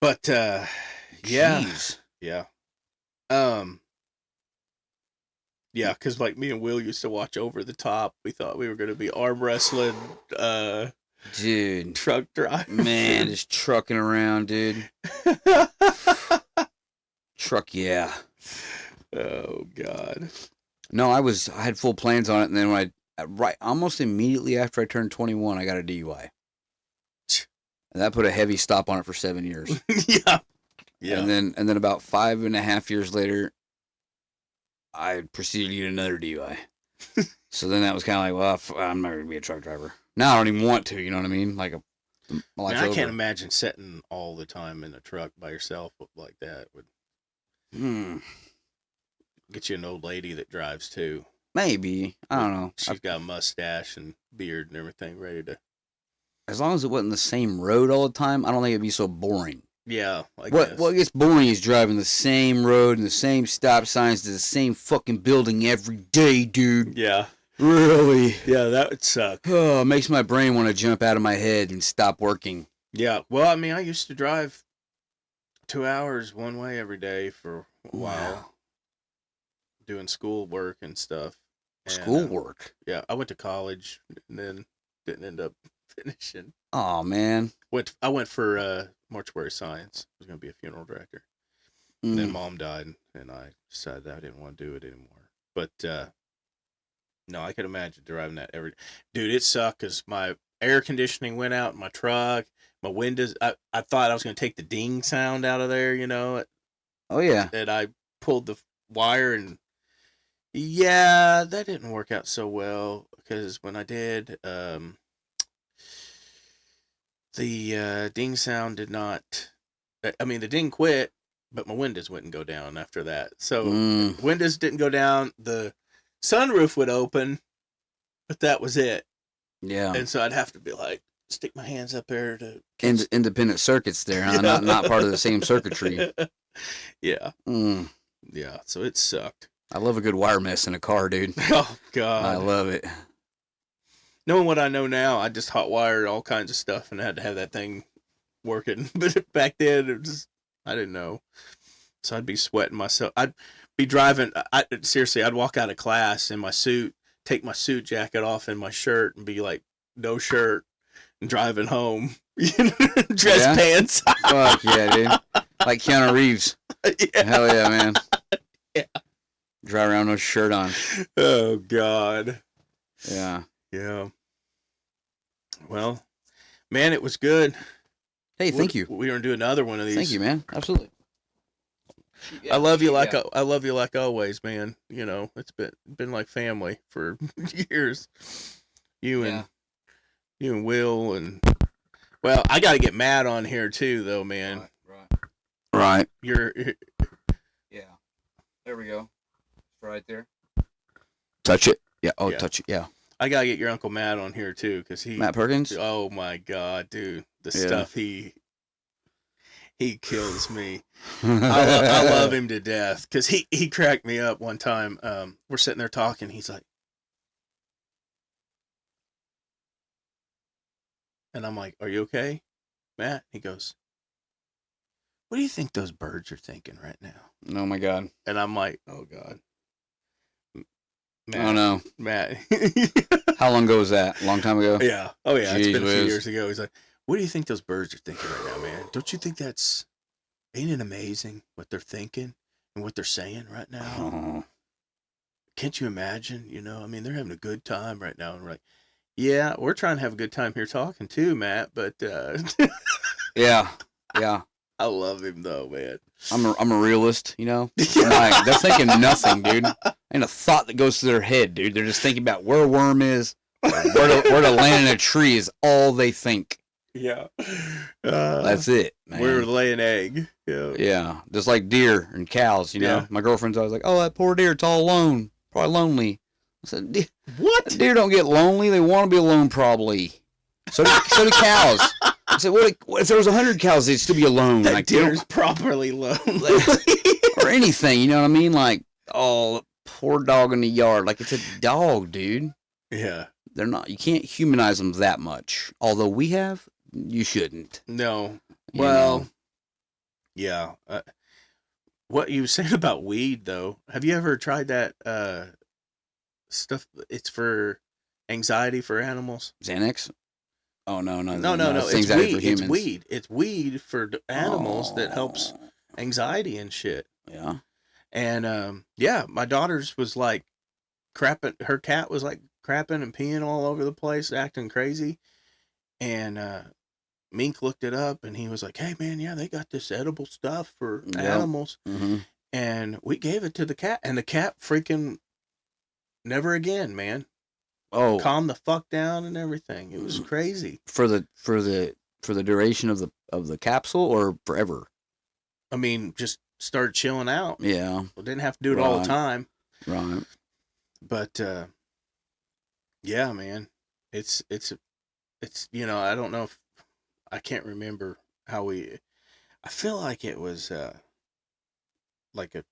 A: But yeah,
B: Jeez.
A: yeah, yeah. Because like me and Will used to watch Over the Top. We thought we were going to be arm wrestling,
B: Dude.
A: truck driver.
B: Man, just trucking around, dude. Truck, yeah.
A: Oh God.
B: No, I had full plans on it, and then when almost immediately after I turned 21, I got a DUI. And that put a heavy stop on it for 7 years.
A: Yeah. Yeah.
B: And then about 5.5 years later, I proceeded to get another DUI. So then that was kind of like, well, I'm not going to be a truck driver. Now I don't even want to, you know what I mean? Like
A: I can't imagine sitting all the time in a truck by yourself like that. Would get you an old lady that drives too.
B: Maybe. I don't know.
A: She's got a mustache and beard and everything ready to.
B: As long as it wasn't the same road all the time, I don't think it'd be so boring.
A: Yeah.
B: What gets boring is driving the same road and the same stop signs to the same fucking building every day, dude.
A: Yeah.
B: Really?
A: Yeah, that would suck.
B: Oh, it makes my brain want to jump out of my head and stop working.
A: Yeah. Well, I mean, I used to drive 2 hours one way every day for a while.
B: Wow.
A: Doing school work and stuff.
B: School work?
A: Yeah. I went to college and then didn't end up finishing.
B: Oh, man.
A: I went for mortuary science. I was going to be a funeral director. And then Mom died, and I decided I didn't want to do it anymore. But no, I could imagine driving that every. Dude, it sucked because my air conditioning went out in my truck. My windows. I thought I was going to take the ding sound out of there, you know.
B: Oh yeah.
A: And I pulled the wire, and yeah, that didn't work out so well because when I did, the ding sound did not. I mean, the ding quit, but my windows wouldn't go down after that. So windows didn't go down. The sunroof would open, but that was it.
B: Yeah.
A: And so I'd have to be like, stick my hands up there to
B: independent circuits there, huh?
A: Yeah.
B: Not part of the same circuitry.
A: Yeah. Yeah. So it sucked.
B: I love a good wire mess in a car, dude.
A: Oh God.
B: I love it.
A: Knowing what I know now, I just hot wired all kinds of stuff and had to have that thing working. But back then, I didn't know. So I'd be sweating myself. I'd be driving. Seriously, I'd walk out of class in my suit, take my suit jacket off and my shirt, and be like, no shirt, and driving home. Dress pants.
B: Fuck yeah, dude. Like Keanu Reeves.
A: Yeah.
B: Hell yeah, man.
A: Yeah.
B: Drive around with no shirt on.
A: Oh God.
B: Yeah.
A: Yeah. Well, man, it was good.
B: Hey, thank you.
A: We're gonna do another one of these.
B: Thank you, man. Absolutely.
A: I love you like I love you like always, man. You know, it's been like family for years. You and Will and well, I got to get Matt on here too, though, man.
B: Right.
A: You're
B: Yeah. There we go. It's right there. Touch it. Yeah. Oh,
A: Yeah.
B: touch it. Yeah.
A: I gotta get your Uncle Matt on here too, because
B: Matt Perkins.
A: Oh my God, dude, the
B: Yeah.
A: stuff he kills me. I love him to death because he cracked me up one time. We're sitting there talking. He's like, and I'm like, "Are you okay, Matt?" He goes, "What do you think those birds are thinking right now?"
B: Oh my God.
A: And I'm like, "Oh God." Matt,
B: Oh no.
A: Matt.
B: How long ago was that? A long time ago?
A: Yeah. Oh yeah. It's
B: Jeez
A: been a few
B: whiz.
A: years ago. He's like, "What do you think those birds are thinking right now, man? Don't you think ain't it amazing what they're thinking and what they're saying right now?
B: Oh.
A: Can't you imagine? You know, I mean, they're having a good time right now." And we're like, "Yeah, we're trying to have a good time here talking too, Matt." But
B: Yeah. Yeah.
A: I love him though, man.
B: I'm a realist, you know. Like, they're thinking nothing, dude. Ain't a thought that goes through their head, dude. They're just thinking about where a worm is, where to land in a tree is all they think.
A: Yeah.
B: That's it, man.
A: We're laying egg. Yeah.
B: Yeah, just like deer and cows, you know.
A: Yeah.
B: My girlfriend's always like, "Oh, that poor deer, it's all alone, probably lonely." I said,
A: What?
B: "Deer don't get lonely. They want to be alone, probably. So do cows." I said, "What if there was 100 cows? They'd still be alone.
A: That
B: like,
A: deer's properly lonely."
B: or anything, you know what I mean? Like, oh, poor dog in the yard. Like, it's a dog, dude.
A: Yeah.
B: They're not. You can't humanize them that much. Although we have, you shouldn't.
A: No.
B: You
A: Well,
B: know?
A: yeah. What you were saying about weed, though, have you ever tried that stuff? It's for anxiety for animals.
B: Xanax. Oh no.
A: No.
B: It's
A: It's
B: anxiety
A: weed.
B: for humans.
A: It's weed. It's weed for animals that helps
B: Oh.
A: anxiety and shit.
B: Yeah.
A: And yeah, my daughter's was like crapping. Her cat was like crapping and peeing all over the place, acting crazy. And Mink looked it up, and he was like, "Hey man, yeah, they got this edible stuff for
B: Yep.
A: animals."
B: Mm-hmm.
A: And we gave it to the cat, and the cat freaking never again, man.
B: Oh,
A: Calmed the fuck down and everything. It was crazy.
B: for the duration of the capsule or forever.
A: I mean, just started chilling out.
B: Yeah.
A: We didn't have to do it all the
B: Right.
A: time.
B: Right.
A: But yeah, man, it's you know, I don't know if I can't remember how I feel like it was like a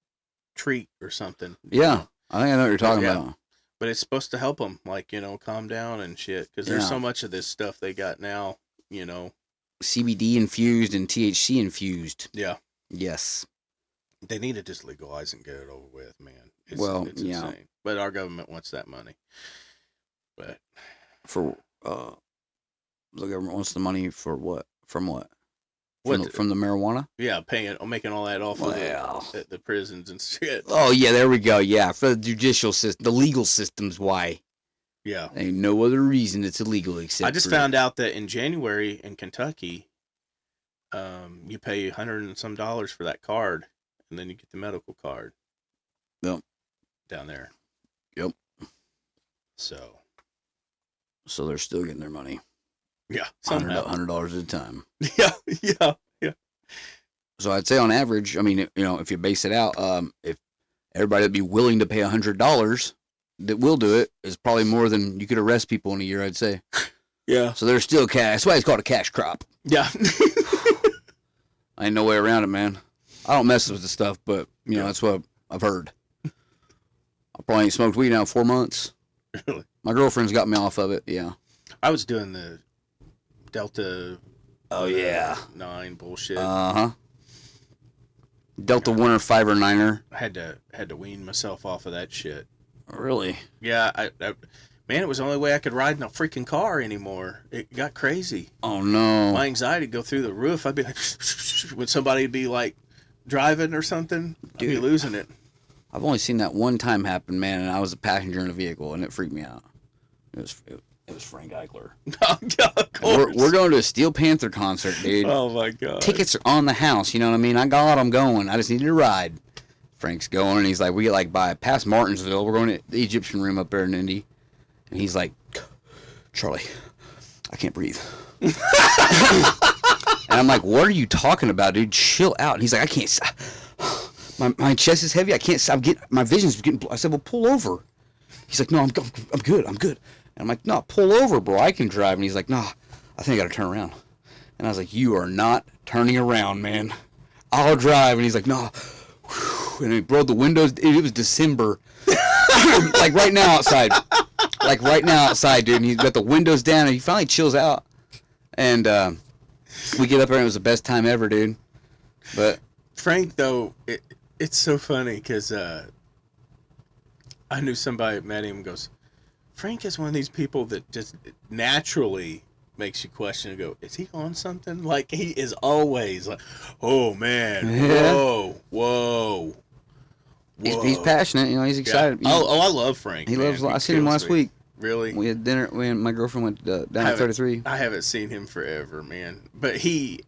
A: treat or something. you
B: Yeah.
A: know.
B: I think I know what you're talking
A: Yeah.
B: about.
A: But it's supposed to help them, like, you know, calm down and shit. Because there's
B: Yeah.
A: so much of this stuff they got now, you know.
B: CBD infused and THC infused.
A: Yeah.
B: Yes.
A: They need to just legalize and get it over with, man. It's
B: Yeah.
A: insane. But our government wants that money. But
B: For the government wants the money for what? From what?
A: What?
B: From the marijuana?
A: yeah, making all that off of
B: Well.
A: the prisons and shit.
B: Oh yeah, there we go. Yeah, for the judicial system, the legal system's why.
A: Yeah.
B: Ain't no other reason it's illegal except.
A: I just found out that in January in Kentucky, you pay $100 and some for that card, and then you get the medical card.
B: Yep.
A: Down there.
B: Yep.
A: So
B: they're still getting their money.
A: yeah, somehow.
B: $100 at a time.
A: Yeah.
B: So I'd say on average, I mean, you know, if you base it out, if everybody would be willing to pay $100 that will do it, is probably more than you could arrest people in a year, I'd say.
A: Yeah.
B: So there's still cash. That's why it's called a cash crop.
A: Yeah.
B: Ain't no way around it, man. I don't mess with the stuff, but you know, that's what I've heard. I probably ain't smoked weed now in 4 months.
A: Really?
B: My girlfriend's got me off of it. Yeah.
A: I was doing the Delta.
B: Oh yeah.
A: 9 bullshit.
B: Uh-huh. Delta 1 or 5 or 9er.
A: I had to wean myself off of that shit.
B: Really?
A: Yeah, man, it was the only way I could ride in a freaking car anymore. It got crazy.
B: Oh no.
A: My anxiety would go through the roof. I'd be like, would somebody be like driving or something? I'd be
B: Dude.
A: losing it.
B: I've only seen that one time happen, man, and I was a passenger in a vehicle, and it freaked me out. It was Frank Eichler.
A: Of course.
B: We're going to a Steel Panther concert, dude.
A: Oh my god.
B: Tickets are on the house. You know what I mean? I got. I'm going. I just needed a ride. Frank's going, and he's like, we get like by past Martinsville. We're going to the Egyptian Room up there in Indy, and he's like, Charlie, I can't breathe. And I'm like, what are you talking about, dude? Chill out. And he's like, I can't. My chest is heavy. I can't. My vision's getting. I said, well, pull over. He's like, no, I'm good. I'm good. And I'm like, no, pull over, bro. I can drive. And he's like, no, I think I got to turn around. And I was like, you are not turning around, man. I'll drive. And he's like, no. And he rolled the windows. It was December. Like right now outside. Dude. And he's got the windows down. And he finally chills out. And we get up there, and it was the best time ever, dude. But
A: Frank, though, it's so funny because I knew somebody that met him and goes, Frank is one of these people that just naturally makes you question and go, is he on something? Like, he is always like, oh, man,
B: Yeah.
A: whoa.
B: he's passionate, you know, he's excited.
A: Yeah. Oh, I love Frank.
B: He
A: man.
B: loves. I seen him last week.
A: Really?
B: We had dinner when my girlfriend went down to 33.
A: I haven't seen him forever, man. But he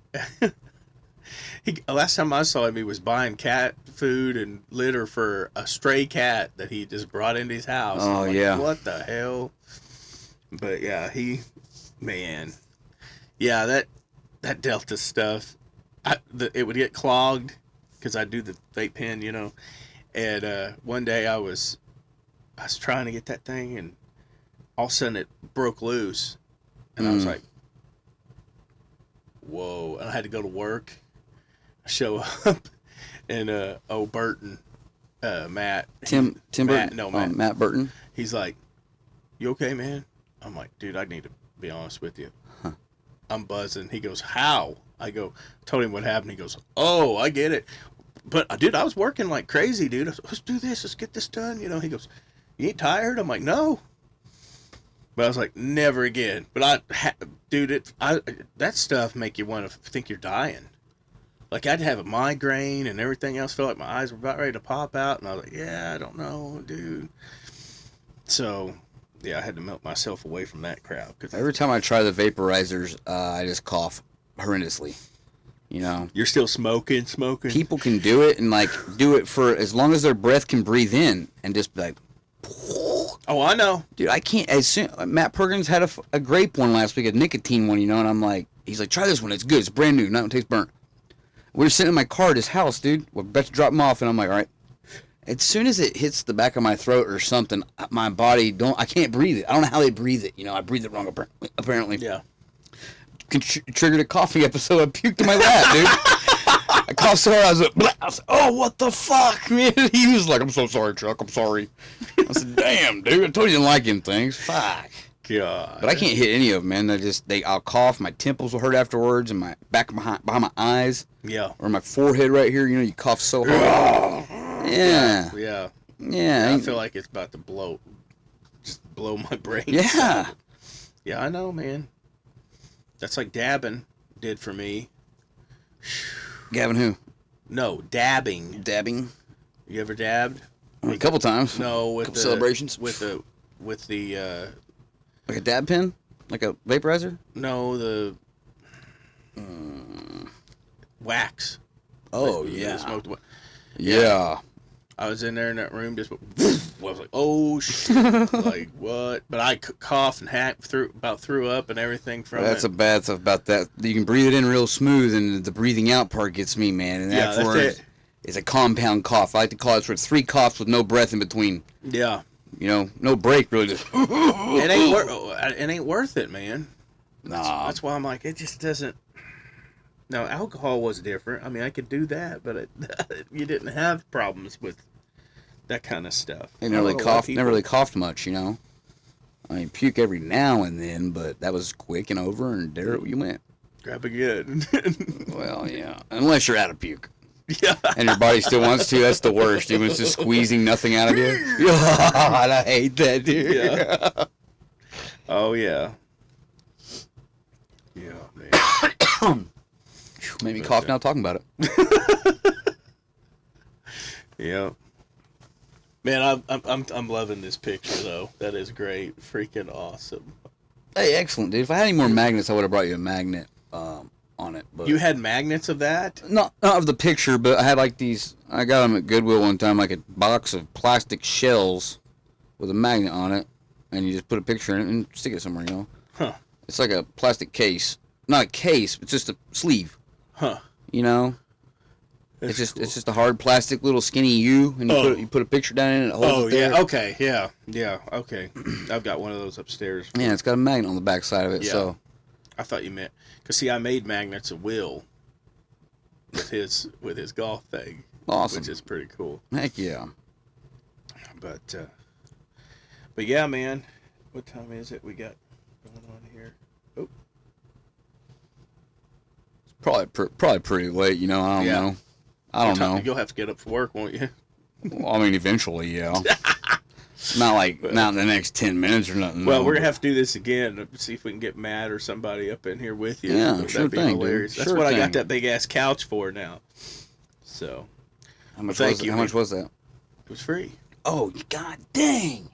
A: last time I saw him, he was buying cat food and litter for a stray cat that he just brought into his house.
B: Oh,
A: like,
B: yeah.
A: What the hell? But yeah, that Delta stuff, it would get clogged because I do the vape pen, you know. And one day I was trying to get that thing, and all of a sudden it broke loose, and I was like, whoa. And I had to go to work. I show up, and old Burton, Matt.
B: Tim
A: Matt,
B: Burton?
A: no, Matt.
B: Matt Burton.
A: He's like, you okay, man? I'm like, dude, I need to be honest with you.
B: Huh.
A: I'm buzzing. He goes, how? I told him what happened. He goes, oh, I get it. But, dude, I was working like crazy, dude. I was, let's do this. Let's get this done. You know, he goes, you ain't tired? I'm like, no. But I was like, never again. But that stuff make you want to think you're dying. Like, I'd have a migraine and everything else. Felt like my eyes were about ready to pop out. And I was like, yeah, I don't know, dude. So, yeah, I had to melt myself away from that crowd.
B: Every time I try the vaporizers, I just cough horrendously. You know,
A: you're still smoking.
B: People can do it and like do it for as long as their breath can breathe in and just be like,
A: oh, I know,
B: dude. I can't. Matt Perkins had a grape one last week, a nicotine one, you know, and I'm like, he's like, try this one. It's good. It's brand new. Not taste burnt. We're sitting in my car at his house, dude. We're about to drop him off, and I'm like, all right. As soon as it hits the back of my throat or something, my body I can't breathe it. I don't know how they breathe it. You know, I breathe it wrong apparently.
A: Yeah.
B: Triggered a coughing episode. I puked in my lap, dude. I coughed so hard, I was like, oh, what the fuck, man? He was like, I'm so sorry, Chuck. I'm sorry. I said, damn, dude. I told you didn't like him things. Fuck.
A: God.
B: But I can't hit any of them, man. I'll cough. My temples will hurt afterwards, and my back behind my eyes.
A: Yeah.
B: Or my forehead right here. You know, you cough so hard. Yeah.
A: Yeah. I feel like it's about to blow my brain.
B: Yeah.
A: Yeah, I know, man. That's like dabbing did for me.
B: Gavin who?
A: No, dabbing.
B: Dabbing?
A: You ever dabbed?
B: A couple times.
A: No, with
B: couple celebrations.
A: With the
B: like a dab pen? Like a vaporizer?
A: No, the wax.
B: Oh,
A: like,
B: yeah.
A: Smoked
B: Yeah.
A: I was in there in that room, just I was like, oh shit, like what? But I coughed and threw up and everything from
B: That's
A: it.
B: a bad stuff about that. You can breathe it in real smooth, and the breathing out part gets me, man. And
A: yeah, that's it.
B: It's a compound cough. I like to call it sort of 3 coughs with no breath in between.
A: Yeah.
B: You know, no break really. Just
A: it ain't worth it, man.
B: Nah.
A: That's why I'm like, it just doesn't. No, alcohol was different. I mean, I could do that, but you didn't have problems with that kind of stuff.
B: I never really coughed much, you know. I mean, puke every now and then, but that was quick and over, and there you went.
A: Grab again.
B: Well, yeah. Unless you're out of puke.
A: Yeah.
B: And your body still wants to. That's the worst, dude. It's just squeezing nothing out of you. God, I hate that, dude.
A: Yeah. Oh, yeah. Yeah, man.
B: Made me cough now talking about it.
A: Yeah. Man, I'm loving this picture though. That is great, freaking awesome.
B: Hey, excellent, dude. If I had any more magnets, I would have brought you a magnet on it. But
A: You had magnets of that?
B: not of the picture, but I had like these. I got them at Goodwill one time, like a box of plastic shells with a magnet on it, and you just put a picture in it and stick it somewhere. You know,
A: Huh?
B: it's like a plastic case, not a case, it's just a sleeve.
A: Huh?
B: You know,
A: That's
B: it's
A: cool.
B: just a hard plastic little skinny U, and you put a picture down in it. It holds
A: Oh
B: it there.
A: yeah. Okay. Yeah. Okay. I've got one of those upstairs.
B: Yeah, it's got a magnet on the back side of it.
A: Yeah.
B: So
A: I thought you meant because see, I made magnets of Will with his golf thing,
B: awesome.
A: which is pretty cool.
B: Heck yeah.
A: But yeah, man. What time is it? We got going on here. Oh,
B: Probably pretty late. You know, I don't know. I don't know.
A: You'll have to get up for work, won't you?
B: Well, I mean, eventually, yeah. Not in the next 10 minutes or nothing.
A: Well,
B: no,
A: we're gonna
B: but-
A: have to do this again to see if we can get Matt or somebody up in here with you.
B: Yeah,
A: That'd
B: sure
A: be
B: thing, dude.
A: hilarious. That's
B: Sure
A: what I
B: thing.
A: got that big ass couch for now. So
B: How much
A: thank
B: was
A: you.
B: How much was that?
A: it was free.
B: Oh, god dang!